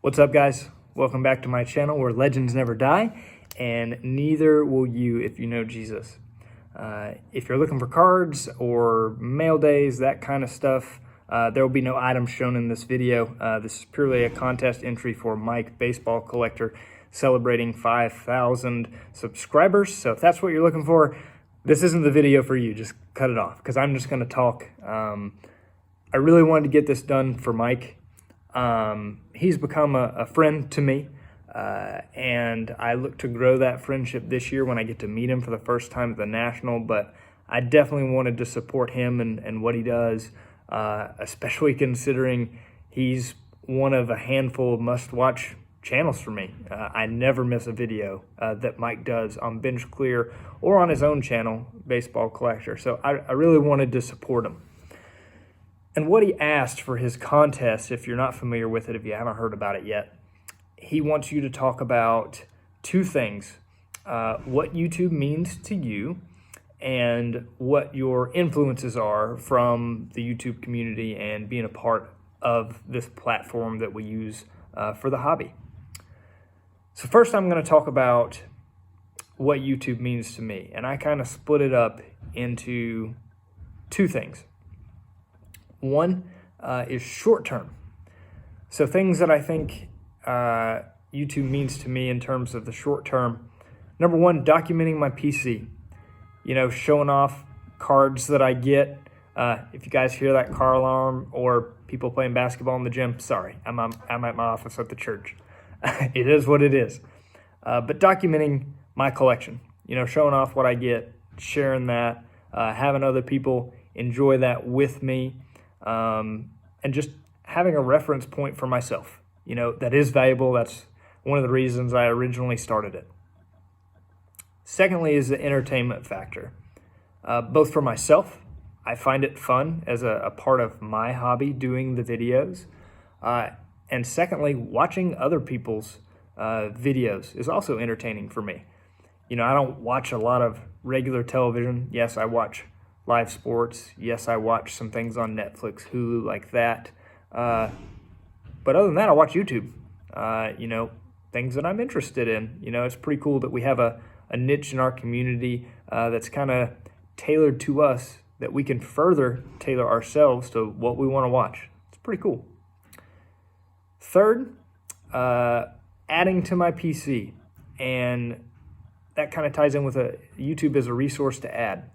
What's up, guys? Welcome back to my channel where legends never die, and neither will you if you know Jesus. If you're looking for cards or mail days, that kind of stuff, there will be no items shown in this video. This is purely a contest entry for Mike, baseball collector, celebrating 5,000 subscribers. So if that's what you're looking for, this isn't the video for you. Just cut it off because I'm just going to talk. I really wanted to get this done for Mike. He's become a friend to me, and I look to grow that friendship this year when I get to meet him for the first time at the National, but I definitely wanted to support him and what he does, especially considering he's one of a handful of must-watch channels for me. I never miss a video that Mike does on Bench Clear or on his own channel, Baseball Collector, so I really wanted to support him. And what he asked for his contest, if you're not familiar with it, if you haven't heard about it yet, he wants you to talk about two things: what YouTube means to you and what your influences are from the YouTube community and being a part of this platform that we use for the hobby. So first I'm going to talk about what YouTube means to me, and I kind of split it up into two things. One is short term. So things that I think YouTube means to me in terms of the short term. Number one, documenting my PC. You know, showing off cards that I get. If you guys hear that car alarm or people playing basketball in the gym, sorry, I'm at my office at the church. It is what it is. But documenting my collection. You know, showing off what I get, sharing that, having other people enjoy that with me. And just having a reference point for myself, you know, that is valuable. That's one of the reasons I originally started it. Secondly is the entertainment factor. Both for myself, I find it fun as a part of my hobby doing the videos. And secondly, watching other people's videos is also entertaining for me. You know, I don't watch a lot of regular television. Yes, I watch live sports. Yes, I watch some things on Netflix, Hulu, like that. But other than that, I watch YouTube. You know, things that I'm interested in. You know, it's pretty cool that we have a niche in our community that's kind of tailored to us, that we can further tailor ourselves to what we want to watch. It's pretty cool. Third, adding to my PC. And that kind of ties in with YouTube as a resource to add.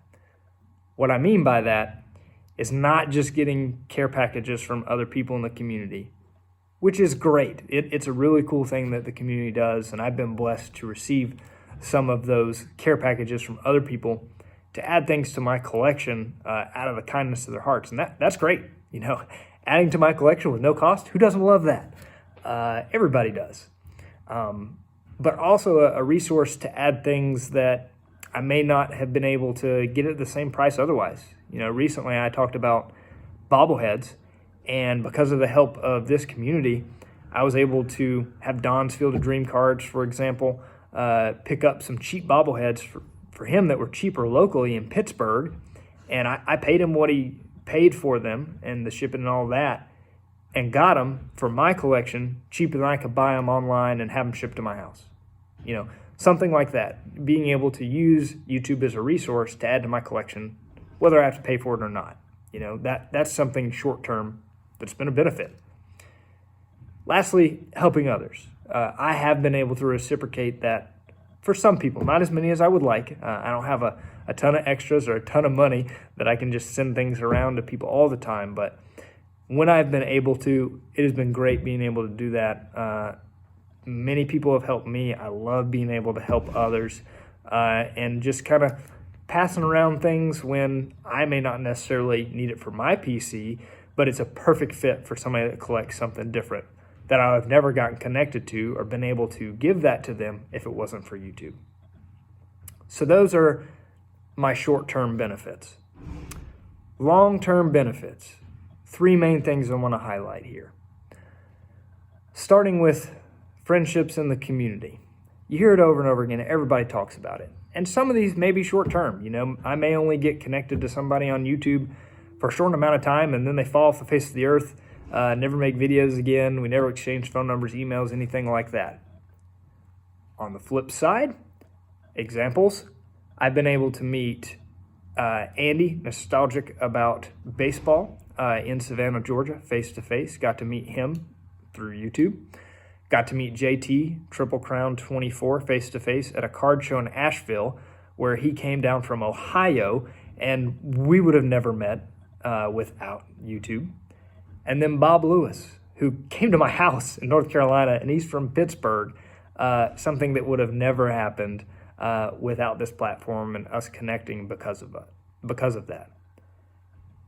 What I mean by that is not just getting care packages from other people in the community, which is great. It's a really cool thing that the community does, and I've been blessed to receive some of those care packages from other people to add things to my collection out of the kindness of their hearts, and that's great. You know, adding to my collection with no cost, who doesn't love that? Everybody does. But also a resource to add things that I may not have been able to get at the same price otherwise. You know, recently I talked about bobbleheads, and because of the help of this community, I was able to have Don's Field of Dream cards, for example, pick up some cheap bobbleheads for him that were cheaper locally in Pittsburgh, and I paid him what he paid for them and the shipping and all that, and got them for my collection cheaper than I could buy them online and have them shipped to my house. You know, something like that, being able to use YouTube as a resource to add to my collection, whether I have to pay for it or not. You know, that's something short-term that's been a benefit. Lastly, helping others. I have been able to reciprocate that for some people, not as many as I would like. I don't have a ton of extras or a ton of money that I can just send things around to people all the time, but when I've been able to, it has been great being able to do that. Many people have helped me. I love being able to help others and just kind of passing around things when I may not necessarily need it for my PC, but it's a perfect fit for somebody that collects something different that I have never gotten connected to or been able to give that to them if it wasn't for YouTube. So those are my short-term benefits. Long-term benefits. Three main things I want to highlight here. Starting with friendships in the community. You hear it over and over again. Everybody talks about it. And some of these may be short term. You know, I may only get connected to somebody on YouTube for a short amount of time and then they fall off the face of the earth. never make videos again. We never exchange phone numbers, emails, anything like that. On the flip side, examples, I've been able to meet Andy, nostalgic about baseball, in Savannah, Georgia, face-to-face. Got to meet him through YouTube. Got to meet JT, Triple Crown 24, face-to-face at a card show in Asheville, where he came down from Ohio, and we would have never met without YouTube. And then Bob Lewis, who came to my house in North Carolina, and he's from Pittsburgh, something that would have never happened without this platform and us connecting because of that.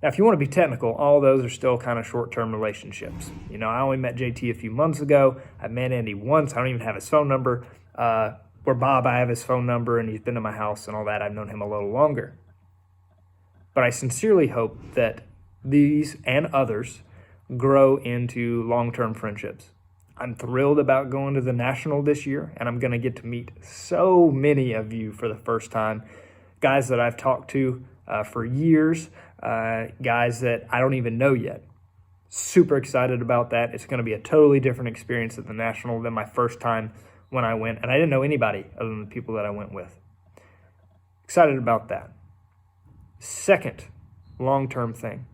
Now, if you want to be technical, all those are still kind of short-term relationships. You know, I only met JT a few months ago. I met Andy once. I don't even have his phone number. Where Bob, I have his phone number, and he's been to my house and all that. I've known him a little longer. But I sincerely hope that these and others grow into long-term friendships. I'm thrilled about going to the National this year, and I'm going to get to meet so many of you for the first time. Guys that I've talked to for years, guys that I don't even know yet. Super excited about that. It's going to be a totally different experience at the National than my first time when I went, and I didn't know anybody other than the people that I went with. Excited about that. Second long-term thing,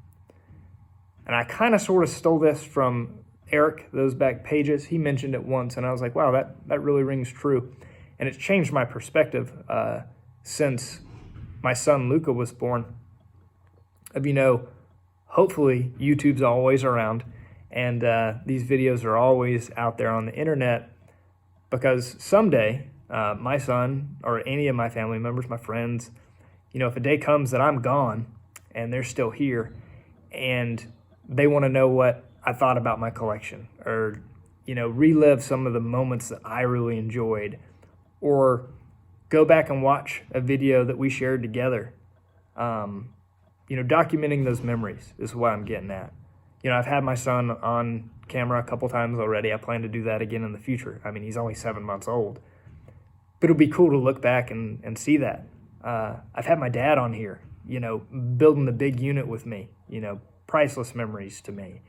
and I kind of sort of stole this from Eric, those back pages. He mentioned it once, and I was like, wow, that really rings true. And it's changed my perspective since my son Luca was born. Hopefully YouTube's always around, and these videos are always out there on the internet, because someday my son or any of my family members, my friends, if a day comes that I'm gone and they're still here and they want to know what I thought about my collection, or, relive some of the moments that I really enjoyed, or go back and watch a video that we shared together, documenting those memories is what I'm getting at. I've had my son on camera a couple times already. I plan to do that again in the future. I mean, he's only 7 months old, but it'll be cool to look back and see that. I've had my dad on here, building the big unit with me, priceless memories to me.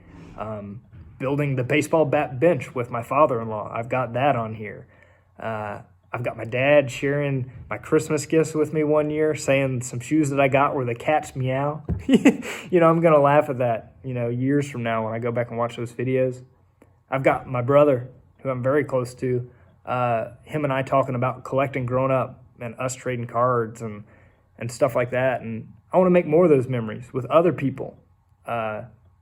Building the baseball bat bench with my father-in-law. I've got that on here. I've got my dad sharing my Christmas gifts with me one year, saying some shoes that I got were the cat's meow. I'm going to laugh at that, years from now when I go back and watch those videos. I've got my brother, who I'm very close to, him and I talking about collecting growing up and us trading cards and stuff like that. And I want to make more of those memories with other people,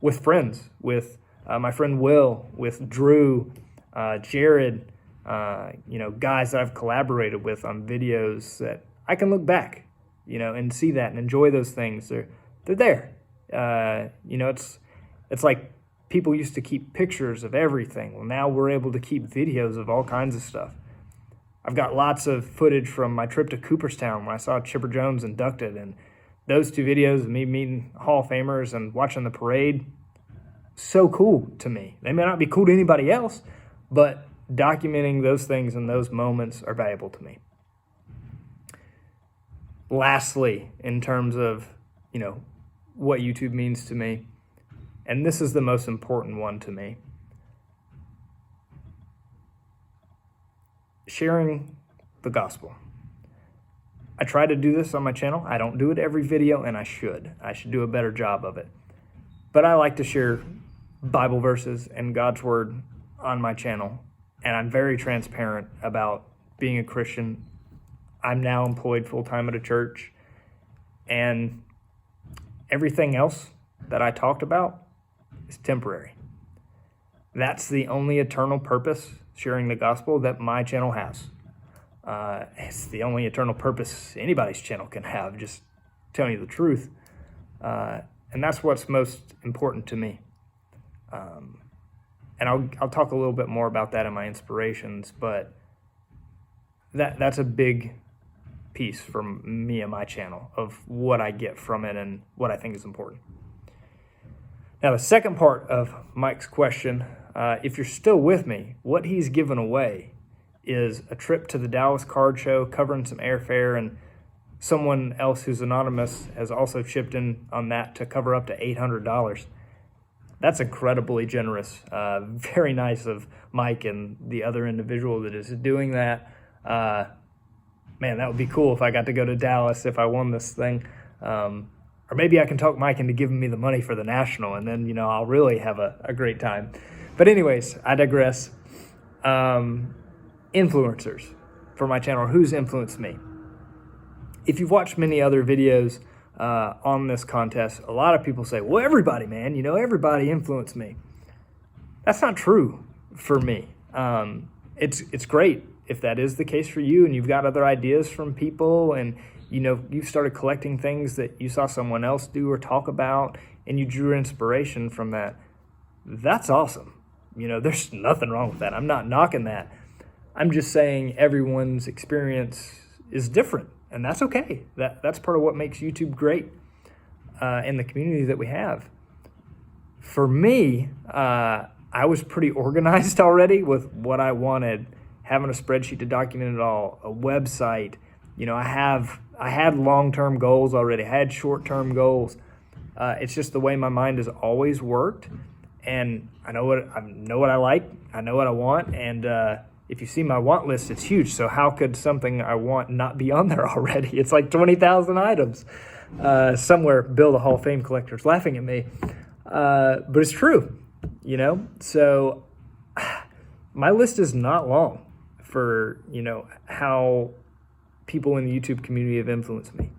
with friends, with my friend Will, with Drew, Jared, guys that I've collaborated with on videos that I can look back, and see that and enjoy those things. They're there. It's like people used to keep pictures of everything. Well, now we're able to keep videos of all kinds of stuff. I've got lots of footage from my trip to Cooperstown when I saw Chipper Jones inducted, and those two videos of me meeting Hall of Famers and watching the parade, so cool to me. They may not be cool to anybody else, but documenting those things and those moments are valuable to me. Lastly, in terms of, what YouTube means to me, and this is the most important one to me, sharing the gospel. I try to do this on my channel. I don't do it every video, and I should. I should do a better job of it. But I like to share Bible verses and God's Word on my channel, and I'm very transparent about being a Christian. I'm now employed full-time at a church, and everything else that I talked about is temporary. That's the only eternal purpose, sharing the gospel, that my channel has. It's the only eternal purpose anybody's channel can have, just telling you the truth. And that's what's most important to me. And I'll talk a little bit more about that in my inspirations, but that's a big piece from me and my channel of what I get from it and what I think is important. Now, the second part of Mike's question, if you're still with me, what he's given away is a trip to the Dallas Card Show, covering some airfare, and someone else who's anonymous has also chipped in on that to cover up to $800. That's incredibly generous. Very nice of Mike and the other individual that is doing that. Man, that would be cool if I got to go to Dallas if I won this thing. Or maybe I can talk Mike into giving me the money for the national, and then, I'll really have a great time. But anyways, I digress. Influencers for my channel. Who's influenced me? If you've watched many other videos on this contest, a lot of people say, well, everybody, man, everybody influenced me. That's not true for me. It's great if that is the case for you and you've got other ideas from people and, you've started collecting things that you saw someone else do or talk about and you drew inspiration from that. That's awesome. There's nothing wrong with that. I'm not knocking that. I'm just saying everyone's experience is different, and that's okay. That's part of what makes YouTube great and the community that we have. For me, I was pretty organized already with what I wanted, having a spreadsheet to document it all, a website. I had long-term goals already. I had short-term goals. It's just the way my mind has always worked, and I know what I like. I know what I want, and if you see my want list, it's huge. So how could something I want not be on there already? It's like 20,000 items. Somewhere, Bill, the Hall of Fame collector, is laughing at me, but it's true. So my list is not long for how people in the YouTube community have influenced me.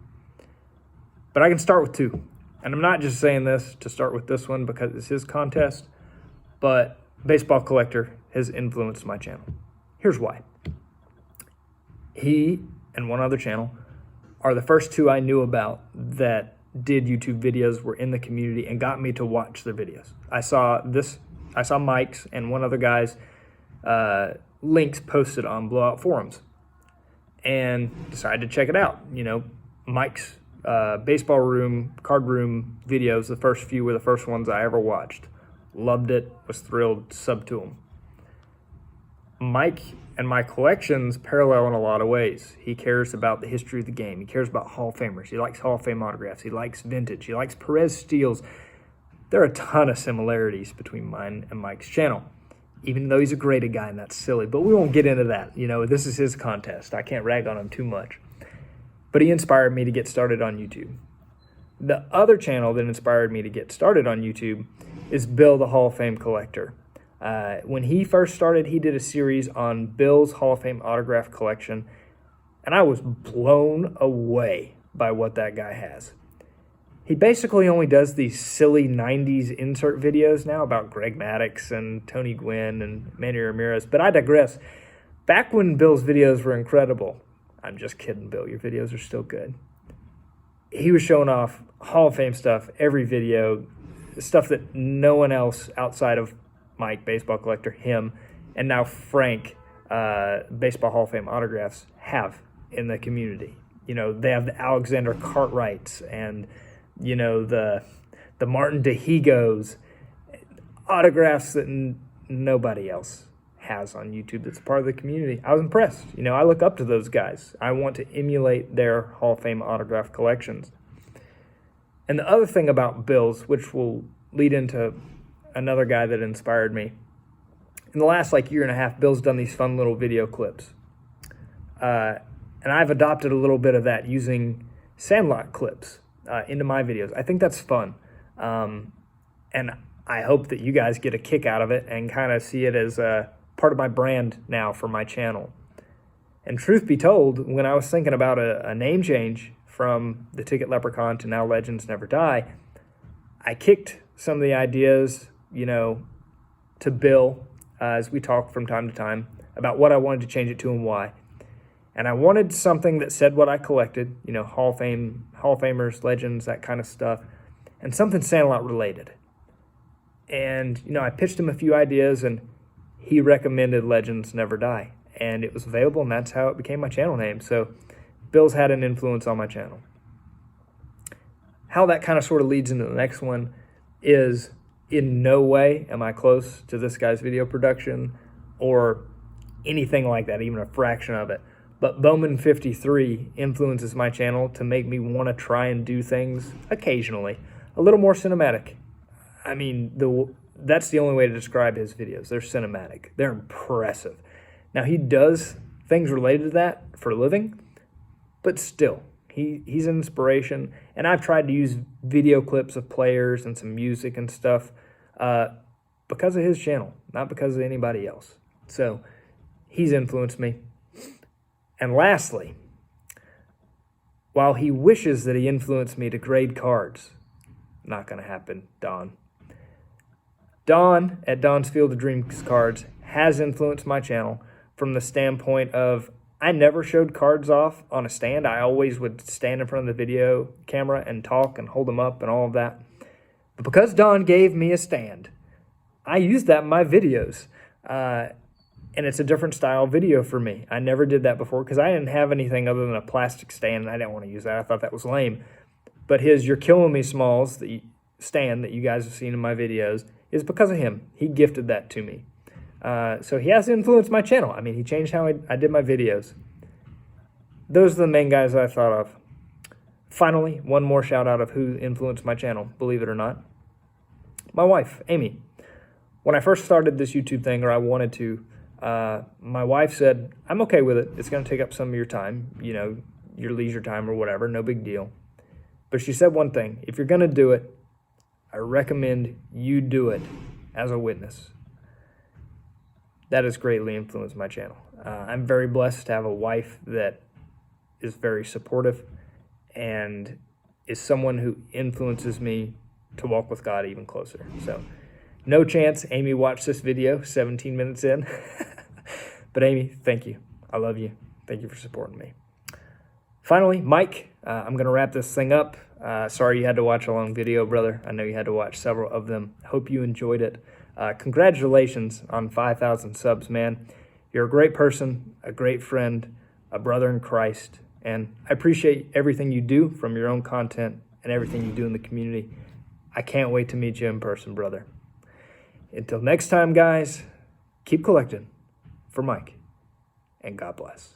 But I can start with two. And I'm not just saying this to start with this one because it's his contest, but Baseball Collector has influenced my channel. Here's why. He and one other channel are the first two I knew about that did YouTube videos, were in the community, and got me to watch their videos. I saw Mike's and one other guy's links posted on Blowout forums and decided to check it out. Mike's baseball room, card room videos, the first few were the first ones I ever watched. Loved it, was thrilled, subbed to him. Mike and my collections parallel in a lot of ways. He cares about the history of the game. He cares about Hall of Famers. He likes Hall of Fame autographs. He likes vintage. He likes Perez steals. There are a ton of similarities between mine and Mike's channel, even though he's a graded guy, and that's silly. But we won't get into that. This is his contest. I can't rag on him too much. But he inspired me to get started on YouTube. The other channel that inspired me to get started on YouTube is Bill, the Hall of Fame collector. When he first started, he did a series on Bill's Hall of Fame autograph collection, and I was blown away by what that guy has. He basically only does these silly 90s insert videos now about Greg Maddux and Tony Gwynn and Manny Ramirez, but I digress. Back when Bill's videos were incredible, I'm just kidding, Bill, your videos are still good. He was showing off Hall of Fame stuff every video, stuff that no one else outside of Mike, Baseball Collector, him, and now Frank, Baseball Hall of Fame autographs have in the community. They have the Alexander Cartwrights and, the Martin DeHigos, autographs that nobody else has on YouTube that's part of the community. I was impressed. I look up to those guys. I want to emulate their Hall of Fame autograph collections. And the other thing about Bill's, which will lead into another guy that inspired me, in the last year and a half, Bill's done these fun little video clips. And I've adopted a little bit of that using Sandlot clips into my videos. I think that's fun. And I hope that you guys get a kick out of it and kind of see it as part of my brand now for my channel. And truth be told, when I was thinking about a name change from The Ticket Leprechaun to now Legends Never Die, I kicked some of the ideas, to Bill as we talk from time to time about what I wanted to change it to and why. And I wanted something that said what I collected, Hall of Famers, legends, that kind of stuff, and something Sandlot related. And, I pitched him a few ideas, and he recommended Legends Never Die. And it was available, and that's how it became my channel name. So Bill's had an influence on my channel. How that kind of sort of leads into the next one is, in no way am I close to this guy's video production or anything like that, even a fraction of it. But Bowman53 influences my channel to make me want to try and do things occasionally a little more cinematic. I mean, that's the only way to describe his videos. They're cinematic. They're impressive. Now, he does things related to that for a living, but still, he's an inspiration. And I've tried to use video clips of players and some music and stuff because of his channel, not because of anybody else. So he's influenced me. And lastly, while he wishes that he influenced me to grade cards, not going to happen, Don. Don at Don's Field of Dreams Cards has influenced my channel from the standpoint of I never showed cards off on a stand. I always would stand in front of the video camera and talk and hold them up and all of that. But because Don gave me a stand, I used that in my videos. And it's a different style video for me. I never did that before because I didn't have anything other than a plastic stand, and I didn't want to use that. I thought that was lame. But his You're Killing Me Smalls, the stand that you guys have seen in my videos, is because of him. He gifted that to me. So he has influenced my channel. I mean, he changed how I did my videos. Those are the main guys I thought of. Finally, one more shout out of who influenced my channel, believe it or not. My wife, Amy. When I first started this YouTube thing, or I wanted to, my wife said, I'm okay with it. It's going to take up some of your time, your leisure time or whatever, no big deal. But she said one thing, if you're going to do it, I recommend you do it as a witness. That has greatly influenced my channel. I'm very blessed to have a wife that is very supportive and is someone who influences me to walk with God even closer. So no chance Amy watched this video 17 minutes in. But Amy, thank you. I love you. Thank you for supporting me. Finally, Mike, I'm going to wrap this thing up. Sorry you had to watch a long video, brother. I know you had to watch several of them. Hope you enjoyed it. Congratulations on 5,000 subs, man. You're a great person, a great friend, a brother in Christ, and I appreciate everything you do from your own content and everything you do in the community. I can't wait to meet you in person, brother. Until next time, guys, keep collecting. For Mike, and God bless.